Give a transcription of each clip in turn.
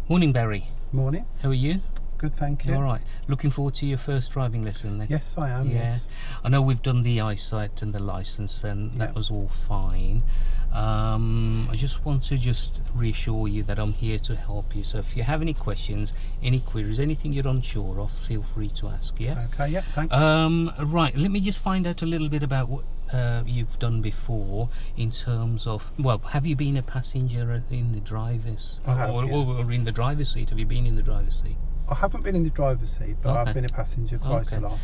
Morning, Barry. Morning. How are you? Good, thank you. All right. Looking forward to your first driving lesson then? Yes, I am. Yeah. Yes. I know we've done the eyesight and the license, and that Yeah. was all fine. I just want to reassure you that I'm here to help you. So if you have any questions, any queries, anything you're unsure of, feel free to ask. Yeah. Okay. Yeah. Thanks. Right. Let me just find out a little bit about what you've done before in terms of, well, have you been a passenger in the driver's or in the driver's seat? Have you been in the driver's seat? I haven't been in the driver's seat, but I've been a passenger quite a lot.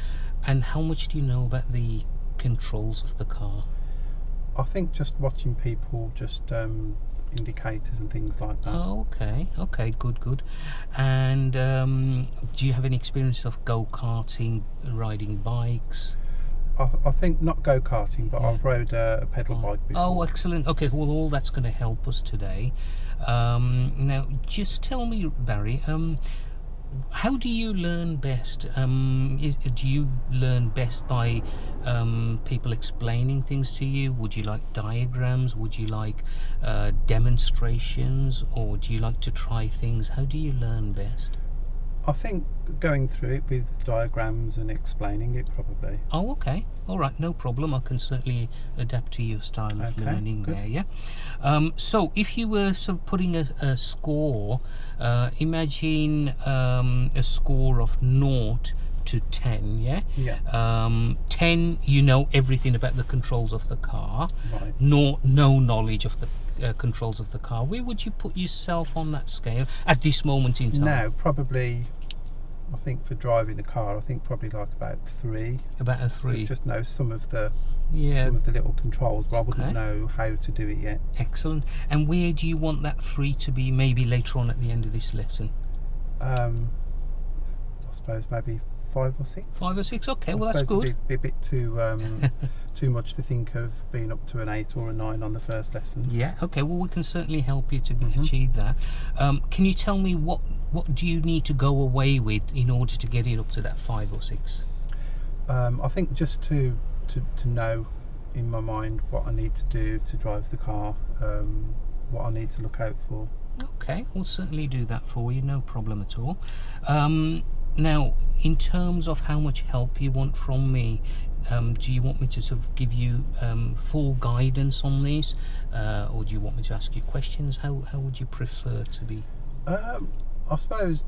And how much do you know about the controls of the car? I think just watching people, just indicators and things like that. Oh, okay, good. And do you have any experience of go-karting, riding bikes? I think not go-karting, but I've rode a pedal bike before. Oh, excellent. Okay, well, all that's going to help us today. Now, just tell me, Barry, how do you learn best? Do you learn best by people explaining things to you? Would you like diagrams? Would you like demonstrations? Or do you like to try things? How do you learn best? I think going through it with diagrams and explaining it, probably. Oh, okay. All right, no problem. I can certainly adapt to your style of learning there, yeah? So if you were sort of putting a score, imagine a score of 0 to 10, yeah? Yeah. 10, you know everything about the controls of the car. Right. No knowledge of the controls of the car. Where would you put yourself on that scale at this moment in time? Now, probably, I think for driving a car, I think probably like about 3. About a 3. So just know some of the little controls, but I wouldn't know how to do it yet. Excellent. And where do you want that 3 to be? Maybe later on at the end of this lesson. I suppose maybe 5 or 6. 5 or 6. Okay, well that's good. It'd be a bit too much to think of being up to an 8 or a 9 on the first lesson. Yeah. Okay. Well, we can certainly help you to achieve that. Can you tell me what do you need to go away with in order to get it up to that 5 or 6? I think just to know in my mind what I need to do to drive the car, what I need to look out for. Okay, we'll certainly do that for you. No problem at all. Now, in terms of how much help you want from me, do you want me to sort of give you full guidance on this, or do you want me to ask you questions? How would you prefer to be? I suppose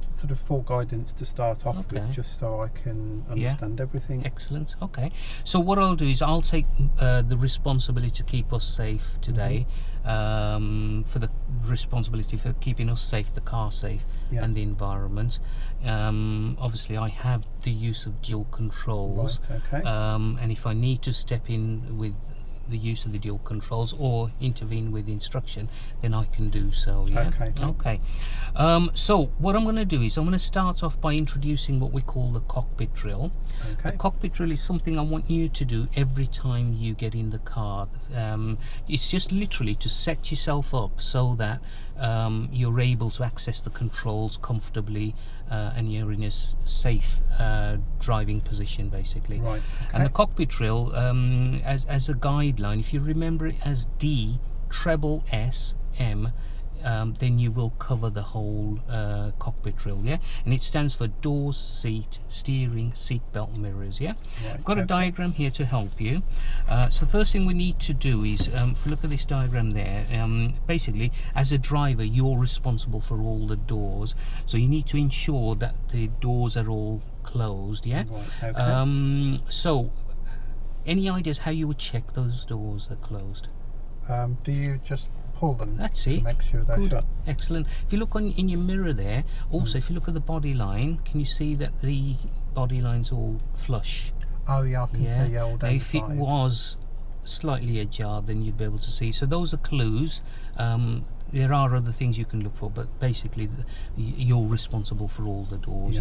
sort of full guidance to start off with, just so I can understand everything. Excellent. Okay, so what I'll do is I'll take the responsibility to keep us safe today, for the responsibility for keeping us safe, the car safe, and the environment. Obviously I have the use of dual controls, and if I need to step in with the use of the dual controls or intervene with instruction, then I can do so. Okay. So what I'm going to do is I'm going to start off by introducing what we call the cockpit drill. The cockpit drill is something I want you to do every time you get in the car. It's just literally to set yourself up so that you're able to access the controls comfortably, and you're in a safe driving position, basically. And the cockpit drill, as a guideline, if you remember it as DSSSM, then you will cover the whole cockpit drill, and it stands for doors, seat, steering, seat belt, mirrors. I've got a diagram here to help you. So the first thing we need to do is, if you look at this diagram there, basically as a driver you're responsible for all the doors, so you need to ensure that the doors are all closed. So any ideas how you would check those doors are closed? Do you just pull them? That's it. To make sure they're shut. Excellent. If you look in your mirror there, also if you look at the body line, can you see that the body line's all flush? Oh yeah, I can see all down. Now if it was slightly ajar, then you'd be able to see. So those are clues. There are other things you can look for, but basically you're responsible for all the doors.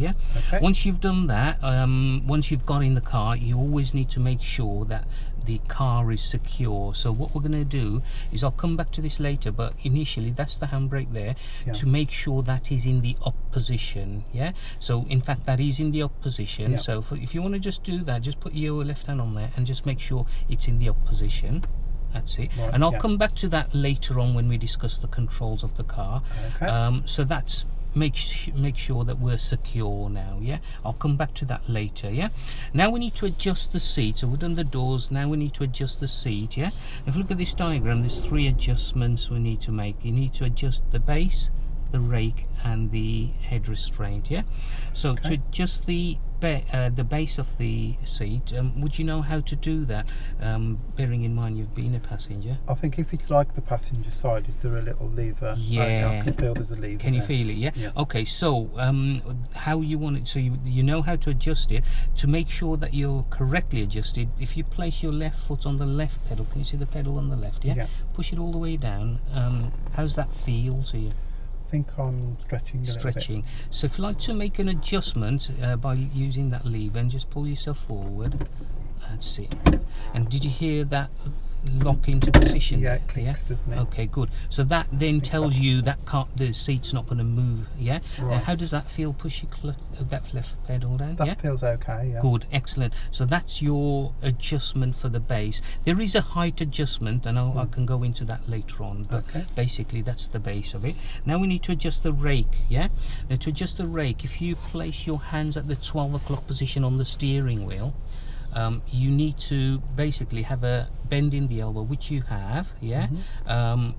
Once you've done that, once you've got in the car, you always need to make sure that the car is secure. So what we're going to do is, I'll come back to this later, but initially that's the handbrake there, to make sure that is in the up position. So in fact that is in the up position. So if you want to just do that, just put your left hand on there and just make sure it's in the up position. That's it. Right, And I'll come back to that later on when we discuss the controls of the car. Okay. So that's make sure that we're secure now. Yeah, I'll come back to that later. Yeah, now we need to adjust the seat. So we've done the doors, now we need to adjust the seat. Yeah, if you look at this diagram, there's 3 adjustments we need to make. You need to adjust the base, the rake, and the head restraint. Yeah, so Okay. to adjust the base of the seat, would you know how to do that, bearing in mind you've been a passenger? I think if it's like the passenger side, is there a little lever? Yeah. I can feel there's a lever. Can you there. feel it? Yeah. Yeah. Okay. So, how you want it? So you know how to adjust it to make sure that you're correctly adjusted. If you place your left foot on the left pedal, can you see the pedal on the left? Yeah. Yeah. Push it all the way down. How's that feel to you? I think I'm stretching a little Stretching. So if you like to make an adjustment by using that lever, and just pull yourself forward. That's it. And did you hear that lock into position? Yeah, it clicks, doesn't it? Okay, good. So that then tells you that the seat's not going to move. Yeah. Right. How does that feel? Push that left pedal down. That Yeah. feels okay, yeah. Good, excellent. So that's your adjustment for the base. There is a height adjustment, and I can go into that later on, but Okay. basically that's the base of it. Now we need to adjust the rake. Yeah. Now to adjust the rake, if you place your hands at the 12 o'clock position on the steering wheel, you need to basically have a bend in the elbow, which you have. Yeah.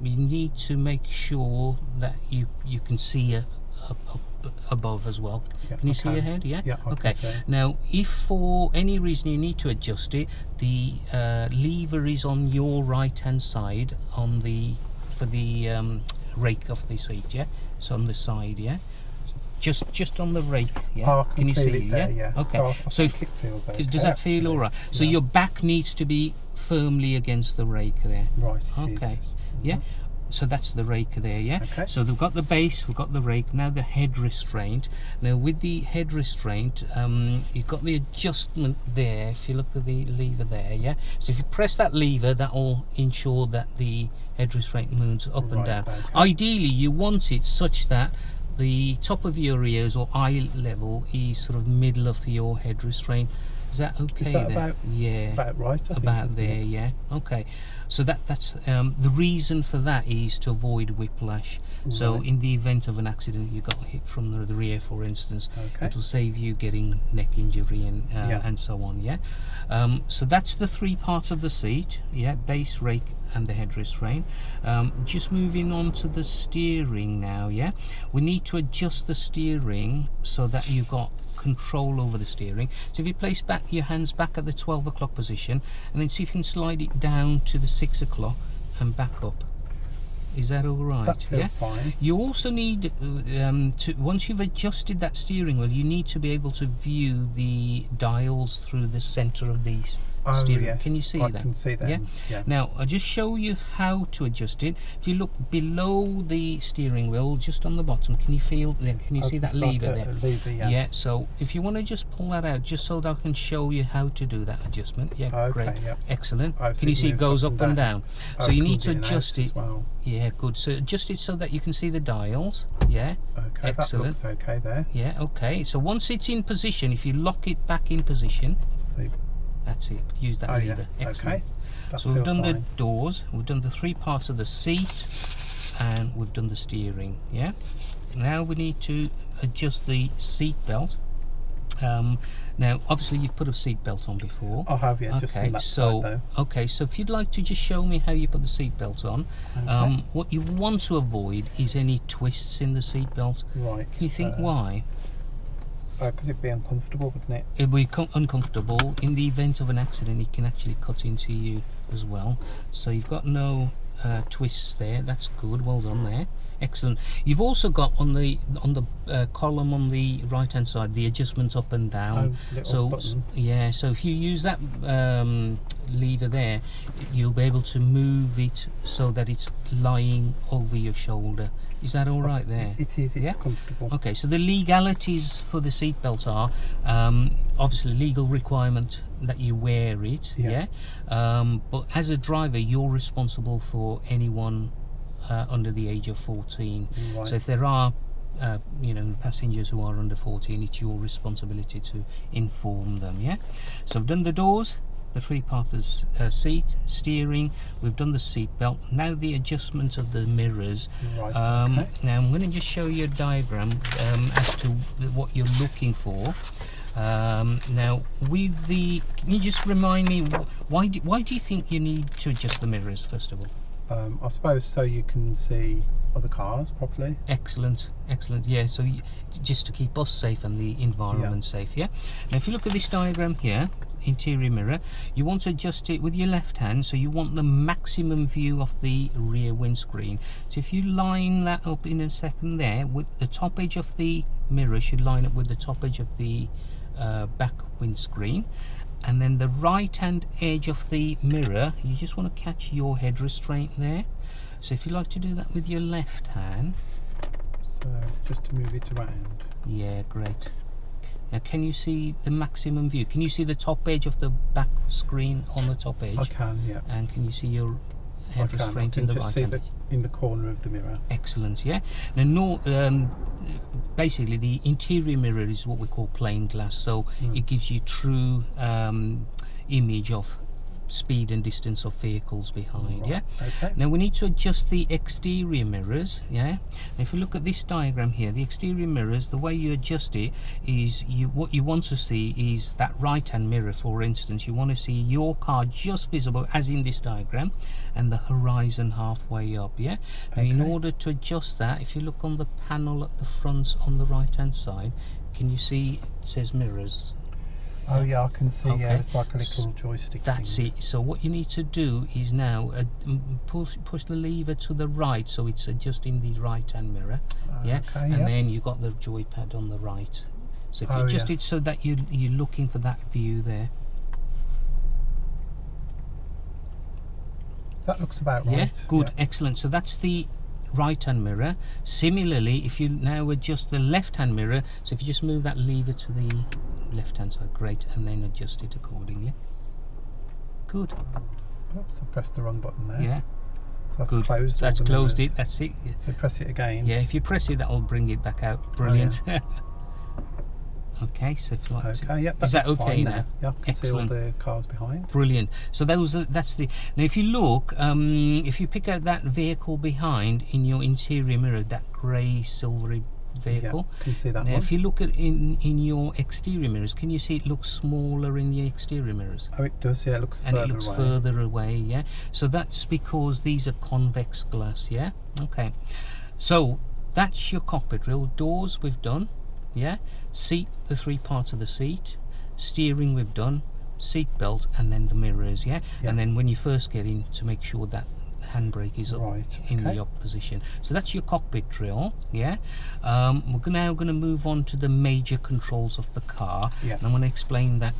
You need to make sure that you can see above as well. Yeah, Can you see okay. ahead? Yeah. Yeah, I Okay. can see. Now, if for any reason you need to adjust it, the lever is on your right hand side on for the rake of the seat. Yeah. It's on the side. Yeah. Just on the rake. Yeah. Oh, I can you feel see? it there, yeah. Okay. So I So think it feels okay, does that feel actually. all right? So Yeah. your back needs to be firmly against the rake there. Right, it Okay. is. Yeah. So that's the rake there, yeah? Okay. So we've got the base, we've got the rake, now the head restraint. Now with the head restraint, you've got the adjustment there, if you look at the lever there, yeah? So if you press that lever, that will ensure that the head restraint moves up and Right, down. okay. Ideally, you want it such that the top of your ears or eye level is sort of middle of your head restraint. Is that okay? Is that there? about, Yeah. about right? I think, About isn't there, it? yeah. Okay, so that's the reason for that is to avoid whiplash. So Right. in the event of an accident, you got hit from the rear, for instance, Okay. it'll save you getting neck injury Yeah. and so on. Yeah. So that's the 3 parts of the seat. Yeah, base, rake, and the head restraint. Just moving on to the steering now. Yeah, we need to adjust the steering so that you've got control over the steering. So if you place back your hands back at the 12 o'clock position, and then see if you can slide it down to the 6 o'clock and back up. Is that all right? That feels Yeah. fine. You also need to, once you've adjusted that steering wheel, you need to be able to view the dials through the center of the Oh, steering. yes. Can you see I that? can see them. Yeah. Yeah. Now I'll just show you how to adjust it. If you look below the steering wheel, just on the bottom, can you feel? Can you see that lever there? Lever, yeah. Yeah, so if you want to just pull that out, just so that I can show you how to do that adjustment. Yeah, Okay, great, yeah. excellent. Oh, so Can you it see it moves goes up up and and down? Oh, So you it need comes to in and out adjust as it. well. Yeah, good. So adjust it so that you can see the dials. Yeah, Okay, excellent. that looks okay there. Yeah, okay. So once it's in position, if you lock it back in position, So, that's it. Use that oh yeah, lever. Excellent. okay. That So we've feels done the fine. doors, we've done the 3 parts of the seat, and we've done the steering. Yeah. Now we need to adjust the seat belt. Now, obviously, you've put a seat belt on before. I have, yeah, just Okay, from that so side though. okay, so if you'd like to just show me how you put the seat belt on, Okay. what you want to avoid is any twists in the seat belt. Right. Can you think why? Because it'd be uncomfortable, wouldn't it? It'll be uncomfortable. In the event of an accident, it can actually cut into you as well. So you've got no twists there. That's good. Well done there. Excellent. You've also got on the column on the right hand side the adjustment up and down. Oh, little So button. yeah, so if you use that lever there, you'll be able to move it so that it's lying over your shoulder. Is that all right there? It is, it's Yeah? comfortable. Okay, so the legalities for the seatbelt are obviously legal requirement that you wear it, Yeah. but as a driver, you're responsible for anyone under the age of 14. Right. So if there are passengers who are under 14, it's your responsibility to inform them. Yeah. So I've done the doors, the three parts of seat, steering, we've done the seat belt. Now the adjustment of the mirrors. Right, okay. Now I'm going to just show you a diagram as to what you're looking for. Now with the, can you just remind me, why do you think you need to adjust the mirrors first of all? I suppose so you can see other cars properly. Excellent, excellent. Yeah, so just to keep us safe and the environment safe. Yeah. Now if you look at this diagram here, interior mirror, you want to adjust it with your left hand, so you want the maximum view of the rear windscreen. So if you line that up in a second there, with the top edge of the mirror should line up with the top edge of the back windscreen, and then the right hand edge of the mirror, you just want to catch your head restraint there. So if you like to do that with your left hand, so just to move it around. Yeah, great. Now can you see the maximum view? Can you see the top edge of the back screen on the top edge? I can, yeah. And can you see your head restraint in the right hand? In the corner of the mirror. Excellent, yeah. Now basically the interior mirror is what we call plain glass, so it gives you true image of speed and distance of vehicles behind. Right. Yeah. Okay. Now we need to adjust the exterior mirrors. Yeah. And if you look at this diagram here, the exterior mirrors, the way you adjust it is what you want to see is that right hand mirror, for instance. You want to see your car just visible as in this diagram, and the horizon halfway up. Yeah. Now in order to adjust that, if you look on the panel at the front on the right hand side, can you see it says mirrors? Oh yeah, I can see. Yeah, it's like a little joystick. That's it. So what you need to do is now push the lever to the right, so it's adjusting the right hand mirror. Yeah, okay, and then you've got the joypad on the right. So if you adjust it so that you're looking for that view there. That looks about right. Yeah, good, excellent. So that's the right hand mirror. Similarly, if you now adjust the left hand mirror, so if you just move that lever to the left hand side, great, and then adjust it accordingly. Good. Oops, I pressed the wrong button there. Yeah. So that's good. closed. That's closed it. That's it. So press it again. Yeah, if you press it, that'll bring it back out. Brilliant. Oh, yeah. Okay, so if you like to, yep, is that okay now? Yeah, I can see all the cars behind. Brilliant. So that's the. Now, if you look, if you pick out that vehicle behind in your interior mirror, that grey silvery vehicle. Yeah, can you see that now, one? if you look at in your exterior mirrors, can you see it looks smaller in the exterior mirrors? Oh, it does. Yeah, it looks and further it looks away. further away. Yeah. So that's because these are convex glass. Yeah. Okay. So that's your cockpit drill. Doors we've done. Yeah, seat, the three parts of the seat, steering we've done, seat belt, and then the mirrors. Yeah, and then when you first get in, to make sure that handbrake is up in the up position. So that's your cockpit drill. Yeah, we're now going to move on to the major controls of the car. Yeah, and I'm going to explain that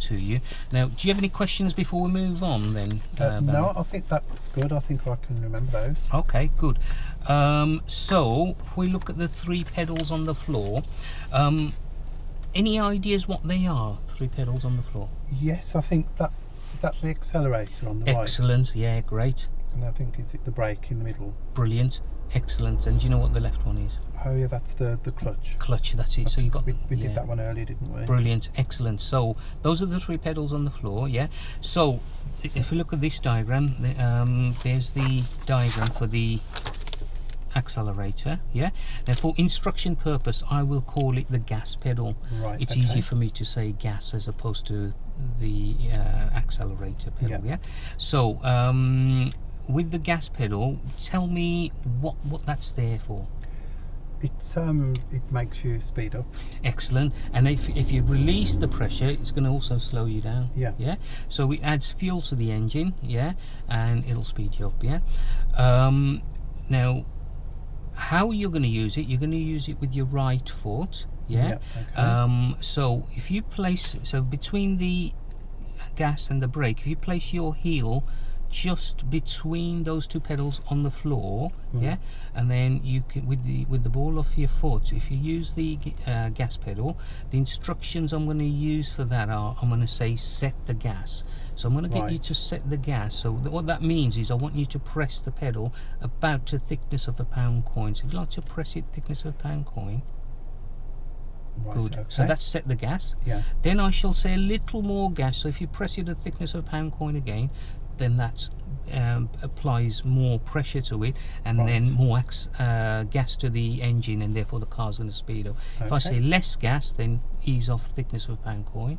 to you. Now, do you have any questions before we move on then? No, I think that's good. I think I can remember those. Okay, good. So if we look at the three pedals on the floor, any ideas what they are? Three pedals on the floor. Yes, I think that is that the accelerator on the right. Excellent. Yeah, great. And I think is it the brake in the middle. Brilliant. Excellent. And do you know what the left one is? Oh yeah, that's the clutch. Clutch, that's it. So you got we did that one earlier, didn't we? Brilliant, excellent. So those are the three pedals on the floor. Yeah. So if you look at this diagram, there's the diagram for the accelerator. Yeah. Now for instruction purpose, I will call it the gas pedal. Right. It's easy for me to say gas as opposed to the accelerator pedal. Yeah. So with the gas pedal, tell me what that's there for. It's it makes you speed up. Excellent. And if you release the pressure, it's going to also slow you down. Yeah. Yeah. So it adds fuel to the engine. Yeah. And it'll speed you up. Yeah. Now, how you're going to use it? You're going to use it with your right foot. Yeah. Okay. So if you place between the gas and the brake, if you place your heel just between those two pedals on the floor, yeah, and then you can with the ball of your foot, if you use the gas pedal, the instructions I'm going to use for that are, I'm going to say set the gas. So I'm going to get you to set the gas. So what that means is I want you to press the pedal about to thickness of a pound coin. So if you like to press it thickness of a pound coin. Right, Good. okay. So that's set the gas. Yeah. Then I shall say a little more gas. So if you press it at the thickness of a pound coin again, then that applies more pressure to it, and Right. then more gas to the engine, and therefore the car's going to speed up. If I Okay. say less gas, then ease off thickness of a pound coin.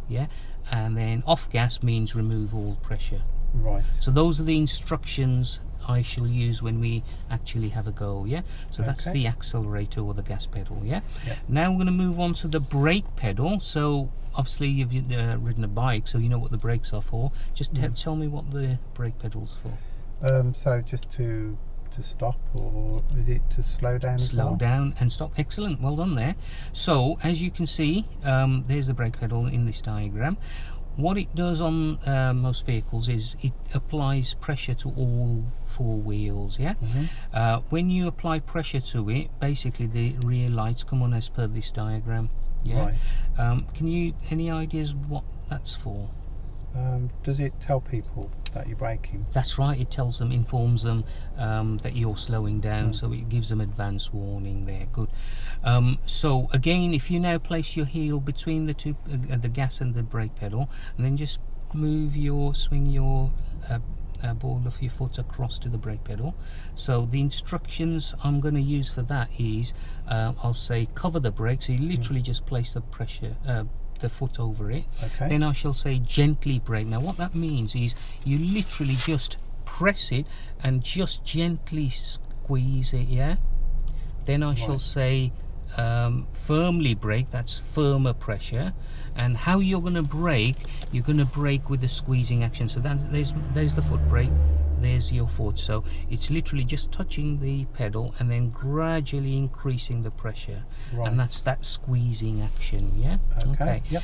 Yeah. And then off gas means remove all pressure. Right. So those are the instructions I shall use when we actually have a go. Yeah. So that's Okay. the accelerator or the gas pedal. Yeah. Yeah. Now we're going to move on to the brake pedal. So obviously you've ridden a bike, so you know what the brakes are for. Just tell me what the brake pedal's for. So just to stop, or is it to slow down as Slow well? down and stop. Excellent, well done there. So as you can see, there's the brake pedal in this diagram. What it does on most vehicles is it applies pressure to all four wheels. Yeah. When you apply pressure to it, basically the rear lights come on as per this diagram. Yeah. Right. Any ideas what that's for? Does it tell people that you're braking? That's right, it tells them, informs them that you're slowing down, so it gives them advance warning there. Good. So again, if you now place your heel between the two, the gas and the brake pedal, and then just swing your ball of your foot across to the brake pedal. So the instructions I'm going to use for that is, I'll say cover the brake, so you literally just place the pressure, the foot over it. Okay. Then I shall say gently brake. Now what that means is you literally just press it and just gently squeeze it. Yeah. Then I shall say firmly brake. That's firmer pressure. And how you're going to brake, you're going to brake with the squeezing action. So there's the foot brake, there's your foot. So it's literally just touching the pedal and then gradually increasing the pressure. Right. And that's that squeezing action. Yeah. Okay. Yep.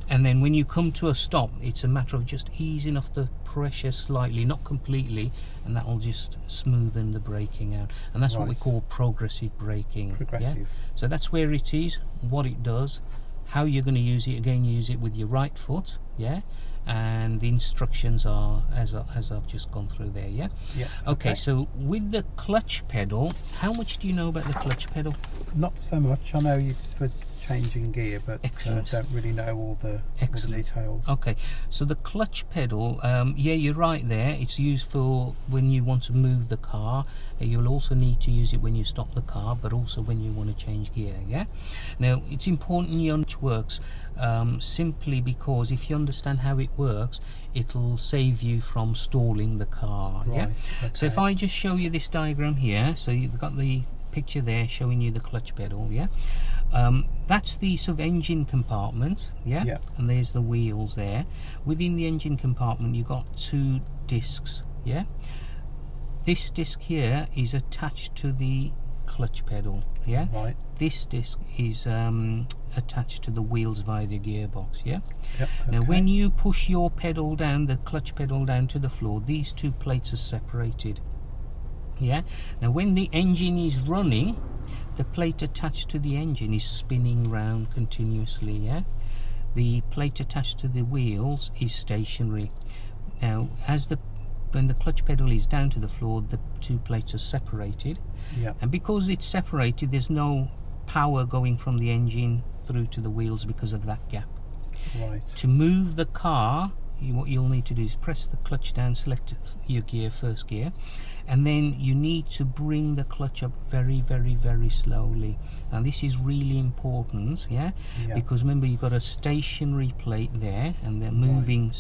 And then when you come to a stop, it's a matter of just easing off the pressure slightly, not completely, and that will just smoothen the braking out. And that's what we Right. call progressive braking. Progressive. Yeah? So that's where it is, what it does, how you're going to use it. Again, use it with your right foot. Yeah. And the instructions are as I've just gone through there. Yeah. Yeah. Okay. So with the clutch pedal, how much do you know about the clutch pedal? Not so much. I know it's for changing gear, but Excellent. don't really know all the details. Okay, so the clutch pedal, yeah, you're right there. It's used for when you want to move the car. You'll also need to use it when you stop the car, but also when you want to change gear. Yeah. Now it's important you understand how it works, simply because if you understand how it works, it'll save you from stalling the car. Yeah. Right, So if okay. I just show you this diagram here, so you've got the picture there showing you the clutch pedal. Yeah. That's the sort of engine compartment. Yeah. Yeah. And there's the wheels there. Within the engine compartment you've got two discs. Yeah. This disc here is attached to the clutch pedal. Yeah. Right. This disc is attached to the wheels via the gearbox. Yeah. Yep. Now okay. when you push your pedal down, the clutch pedal down to the floor, these two plates are separated. Yeah. Now when the engine is running, the plate attached to the engine is spinning round continuously. Yeah. The plate attached to the wheels is stationary. Now when the clutch pedal is down to the floor, the two plates are separated. Yeah. And because it's separated, there's no power going from the engine through to the wheels because of that gap. Right. To move the car, what you'll need to do is press the clutch down, select your gear, first gear, and then you need to bring the clutch up very, very, very slowly. Now this is really important. Yeah. Because remember you've got a stationary plate there and the moving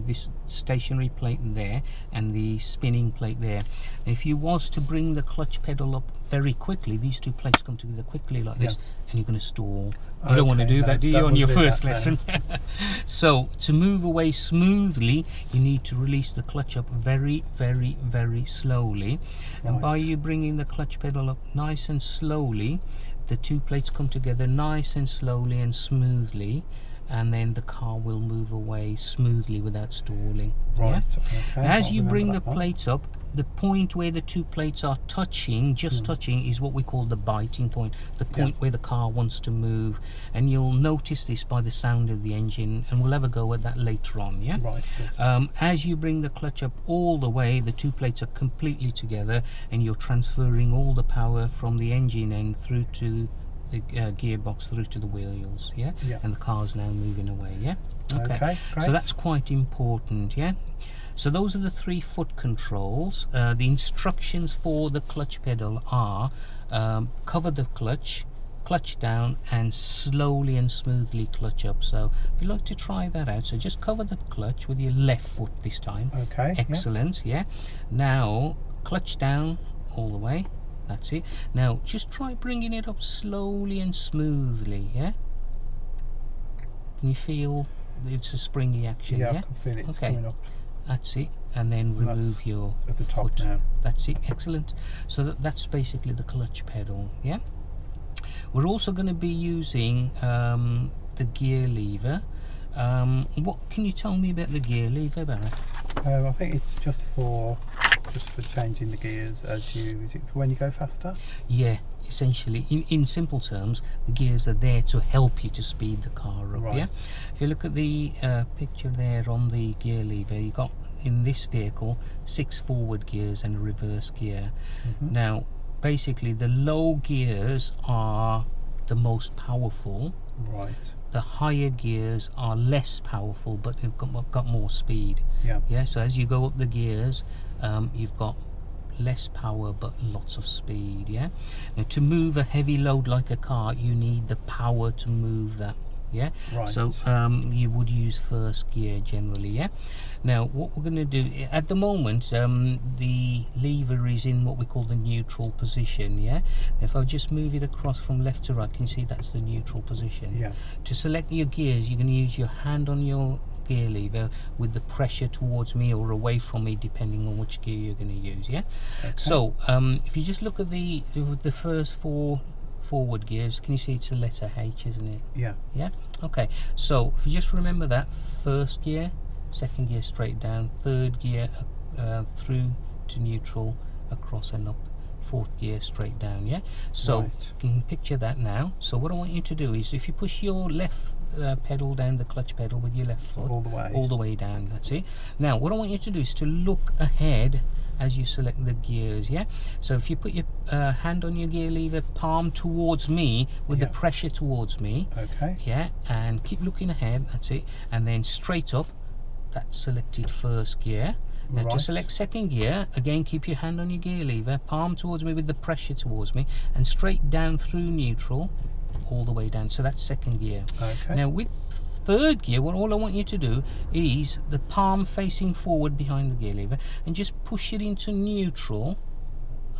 this stationary plate there and the spinning plate there. If you was to bring the clutch pedal up very quickly, these two plates come together quickly like this, and you're going to stall. You don't want to do that, do you, on your first lesson? So to move away smoothly, you need to release the clutch up very, very, very slowly. And by you bringing the clutch pedal up nice and slowly, the two plates come together nice and slowly and smoothly, and then the car will move away smoothly without stalling. Right. Yeah? Okay. As I'll you bring the remember that one. plates up, the point where the two plates are touching, just touching, is what we call the biting point, the point where the car wants to move. And you'll notice this by the sound of the engine, and we'll have a go at that later on. Yeah. Right. Good. As you bring the clutch up all the way, the two plates are completely together, and you're transferring all the power from the engine end through to the gearbox through to the wheels, yeah? Yeah. And the car's now moving away, yeah? Okay, great. So that's quite important, yeah? So those are the 3 foot controls. The instructions for the clutch pedal are cover the clutch, clutch down, and slowly and smoothly clutch up. So if you'd like to try that out, so just cover the clutch with your left foot this time. Okay. Excellent, yeah. Now clutch down all the way. That's it. Now just try bringing it up slowly and smoothly, yeah? Can you feel it's a springy action? Yeah, yeah? I can feel it's okay. coming up. That's it. And then remove your at the top foot. now. That's it. Excellent. So that's basically the clutch pedal, yeah? We're also going to be using the gear lever. What can you tell me about the gear lever, Barry? I think it's just for changing the gears as you, is it for when you go faster? Yeah, essentially, in simple terms, the gears are there to help you to speed the car up. Right. Yeah. If you look at the picture there on the gear lever, you got in this vehicle 6 forward gears and a reverse gear. Mm-hmm. Now, basically, the low gears are the most powerful. Right. The higher gears are less powerful, but they've got more speed. Yeah. Yeah. So as you go up the gears, you've got less power but lots of speed. Yeah. Now to move a heavy load like a car, you need the power to move that. Yeah. Right. So you would use first gear generally. Yeah. Now what we're going to do at the moment, the lever is in what we call the neutral position. Yeah. If I just move it across from left to right, can you see that's the neutral position? Yeah. To select your gears, you're going to use your hand on your gear lever with the pressure towards me or away from me, depending on which gear you're going to use. Yeah. Okay. So if you just look at the first 4 forward gears, can you see it's a letter H, isn't it? Yeah. Yeah. Okay. So if you just remember that, first gear, second gear straight down, third gear through to neutral, across and up, fourth gear straight down. Yeah. So Right. you can picture that now. So what I want you to do is, if you push your left pedal down, the clutch pedal with your left foot all the way down. That's it. Now what I want you to do is to look ahead as you select the gears. Yeah. So if you put your hand on your gear lever, palm towards me with the pressure towards me. Okay. Yeah. And keep looking ahead. That's it. And then straight up, that's selected first gear. Now to select second gear, again keep your hand on your gear lever, palm towards me with the pressure towards me, and straight down through neutral all the way down. So that's second gear. Okay. Now with third gear, what all I want you to do is the palm facing forward behind the gear lever and just push it into neutral.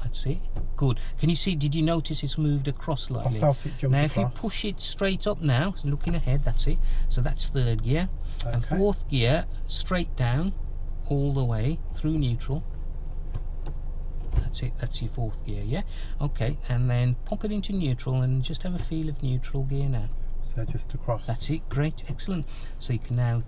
That's it. Good. Can you see, did you notice it's moved across slightly? I felt it jump now across. if you push it straight up now, looking ahead, that's it. So that's third gear. Okay. And fourth gear, straight down all the way through neutral. That's it, that's your fourth gear. Yeah. Okay, and then pop it into neutral and just have a feel of neutral gear now. So just across. That's it. Great. Excellent. So you can now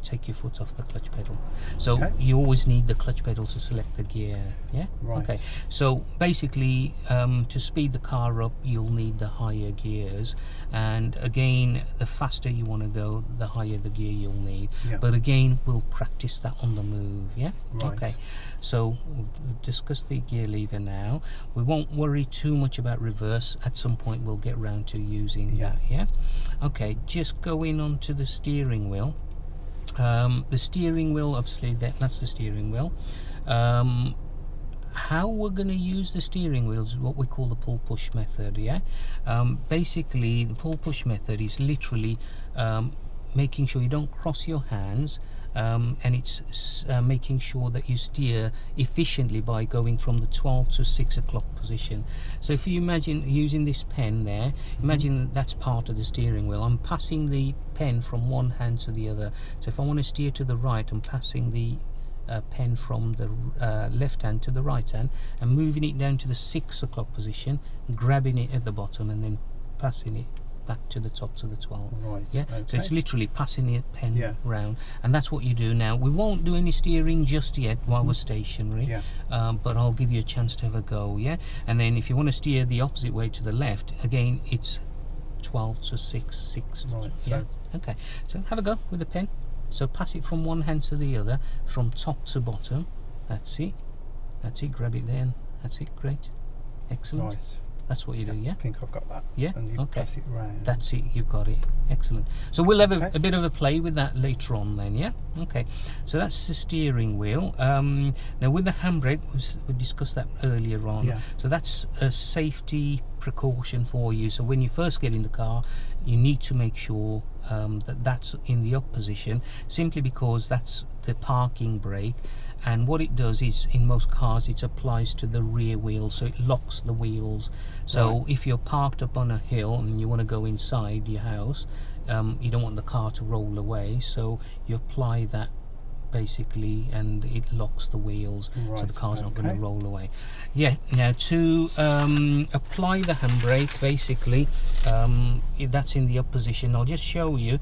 take your foot off the clutch pedal. So you always need the clutch pedal to select the gear. Yeah. Right. Okay. So basically, to speed the car up, you'll need the higher gears, and again, the faster you want to go, the higher the gear you'll need. Yeah. But again, we'll practice that on the move. Yeah. Right. Okay. So we've discussed the gear lever now. We won't worry too much about reverse. At some point, we'll get round to using that. Yeah. Okay. Just going on to the steering wheel. The steering wheel, obviously, that's the steering wheel. How we're going to use the steering wheel is what we call the pull-push method. Yeah. Basically, the pull-push method is literally making sure you don't cross your hands, and it's making sure that you steer efficiently by going from the 12 to 6 o'clock position. So if you imagine using this pen there, imagine that's part of the steering wheel. I'm passing the pen from one hand to the other. So if I want to steer to the right, I'm passing the pen from the left hand to the right hand and moving it down to the 6 o'clock position, grabbing it at the bottom and then passing it back to the top to the 12. Right. Yeah. Okay. So it's literally passing the pen round, and that's what you do now. We won't do any steering just yet while we're stationary. Yeah. But I'll give you a chance to have a go. Yeah. And then if you want to steer the opposite way to the left, again it's 12 to 6. Right. Yeah. So Okay. So have a go with the pen. So pass it from one hand to the other, from top to bottom. That's it. That's it. Grab it then. That's it. Great. Excellent. right. That's what you do, yeah? I think I've got that. Yeah, And you okay. press it round. That's it, you've got it. Excellent. So we'll have a bit of a play with that later on then, yeah? Okay, so that's the steering wheel. Now with the handbrake, we discussed that earlier on. Yeah. So that's a safety precaution for you. So when you first get in the car, you need to make sure that that's in the up position, simply because that's the parking brake. And what it does is, in most cars, it applies to the rear wheel, so it locks the wheels. So if you're parked up on a hill and you want to go inside your house, you don't want the car to roll away, so you apply that basically, and it locks the wheels, so the car's not going to roll away. Yeah. Now to apply the handbrake, basically, that's in the up position. I'll just show you.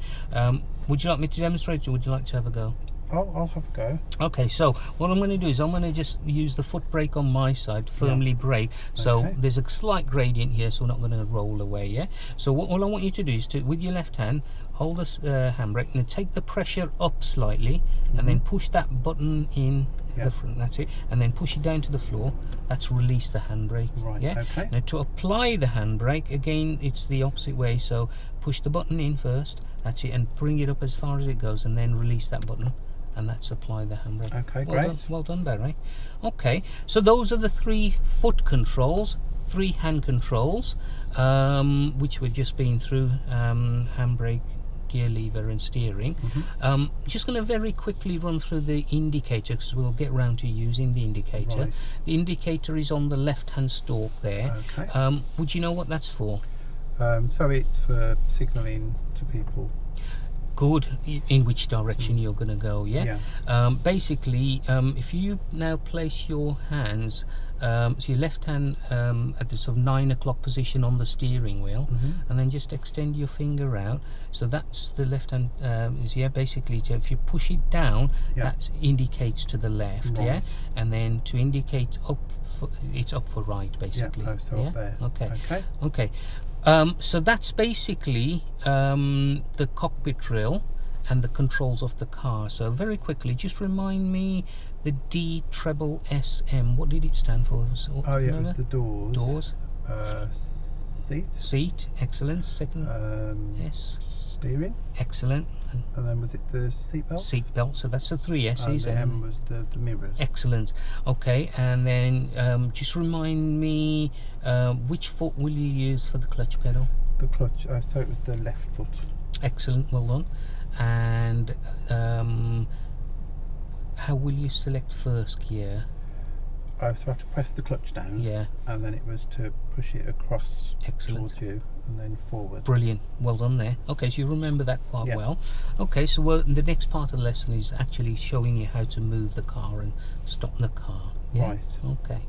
Would you like me to demonstrate, or would you like to have a go? I'll have a go. Okay, so what I'm going to do is I'm going to just use the foot brake on my side, firmly brake. So there's a slight gradient here, so we're not going to roll away. Yeah. So all I want you to do is to, with your left hand, hold the handbrake and then take the pressure up slightly, and then push that button in the front. That's it. And then push it down to the floor. That's release the handbrake. Right. Yeah. Okay. Now to apply the handbrake, again, it's the opposite way. So push the button in first. That's it, and bring it up as far as it goes, and then release that button. And that's apply the handbrake. Okay, well great. Done, well done, Barry. Okay, so those are the 3 foot controls, 3 hand controls, which we've just been through: handbrake, gear lever, and steering. Just going to very quickly run through the indicator, because we'll get round to using the indicator. Right. The indicator is on the left-hand stalk there. Okay. Would you know what that's for? So it's for signalling to people. Good, in which direction you're going to go, yeah? Basically, if you now place your hands, so your left hand at the sort of 9 o'clock position on the steering wheel, and then just extend your finger out. So that's the left hand, basically, if you push it down, that indicates to the left, yeah? And then to indicate up, it's up for right, basically. Up there. Okay. So that's basically the cockpit drill and the controls of the car. So very quickly, just remind me, the DSSSM, what did it stand for? It was the doors. Doors. Seat. Seat, excellent. Second, S. Steering. Excellent. And then was it the seat belt? Seat belt, so that's the 3 S's. And the M was the mirrors. Excellent. Okay, and then just remind me, which foot will you use for the clutch pedal? The clutch, so it was the left foot. Excellent, well done. And how will you select first gear? So I have to press the clutch down, and then it was to push it across towards you, and then forward. Brilliant, well done there. Okay, so you remember that quite well. Okay, so the next part of the lesson is actually showing you how to move the car and stop the car. Right. Okay.